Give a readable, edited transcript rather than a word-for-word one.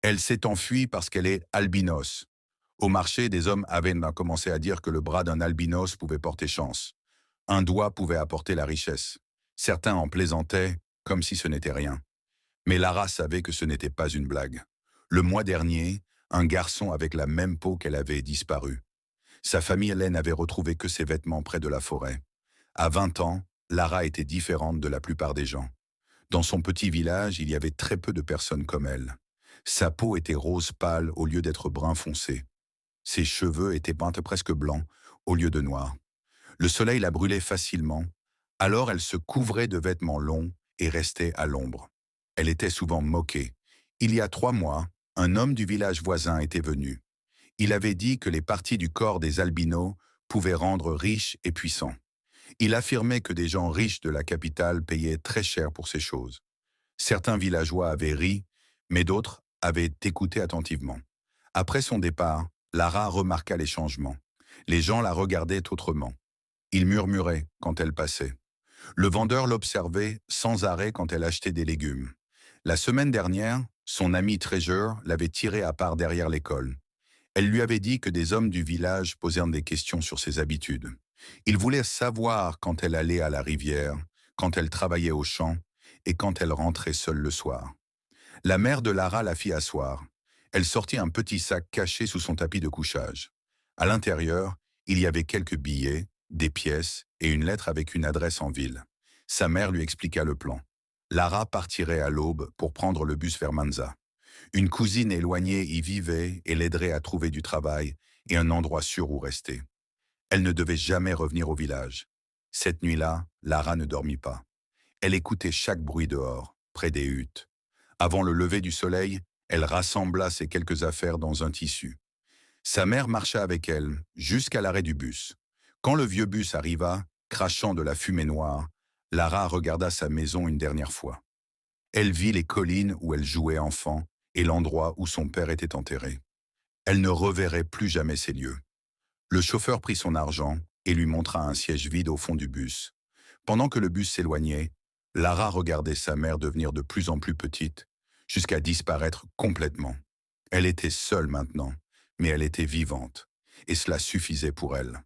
Elle s'est enfuie parce qu'elle est albinos. Au marché, des hommes avaient commencé à dire que le bras d'un albinos pouvait porter chance. Un doigt pouvait apporter la richesse. Certains en plaisantaient, comme si ce n'était rien. Mais Lara savait que ce n'était pas une blague. Le mois dernier, un garçon avec la même peau qu'elle avait disparu. Sa famille Hélène avait retrouvé que ses vêtements près de la forêt. À 20 ans, Lara était différente de la plupart des gens. Dans son petit village, il y avait très peu de personnes comme elle. Sa peau était rose pâle au lieu d'être brun foncé. Ses cheveux étaient peints presque blancs au lieu de noirs. Le soleil la brûlait facilement, alors elle se couvrait de vêtements longs et restait à l'ombre. Elle était souvent moquée. Il y a 3 mois, un homme du village voisin était venu. Il avait dit que les parties du corps des albinos pouvaient rendre riches et puissants. Il affirmait que des gens riches de la capitale payaient très cher pour ces choses. Certains villageois avaient ri, mais d'autres avaient écouté attentivement. Après son départ, Lara remarqua les changements. Les gens la regardaient autrement. Ils murmuraient quand elle passait. Le vendeur l'observait sans arrêt quand elle achetait des légumes. La semaine dernière, son ami Treasure l'avait tirée à part derrière l'école. Elle lui avait dit que des hommes du village posaient des questions sur ses habitudes. Ils voulaient savoir quand elle allait à la rivière, quand elle travaillait au champ et quand elle rentrait seule le soir. La mère de Lara la fit asseoir. Elle sortit un petit sac caché sous son tapis de couchage. À l'intérieur, il y avait quelques billets, des pièces et une lettre avec une adresse en ville. Sa mère lui expliqua le plan. Lara partirait à l'aube pour prendre le bus vers Manza. Une cousine éloignée y vivait et l'aiderait à trouver du travail et un endroit sûr où rester. Elle ne devait jamais revenir au village. Cette nuit-là, Lara ne dormit pas. Elle écoutait chaque bruit dehors, près des huttes. Avant le lever du soleil, elle rassembla ses quelques affaires dans un tissu. Sa mère marcha avec elle jusqu'à l'arrêt du bus. Quand le vieux bus arriva, crachant de la fumée noire, Lara regarda sa maison une dernière fois. Elle vit les collines où elle jouait enfant et l'endroit où son père était enterré. Elle ne reverrait plus jamais ces lieux. Le chauffeur prit son argent et lui montra un siège vide au fond du bus. Pendant que le bus s'éloignait, Lara regardait sa mère devenir de plus en plus petite, jusqu'à disparaître complètement. Elle était seule maintenant, mais elle était vivante, et cela suffisait pour elle.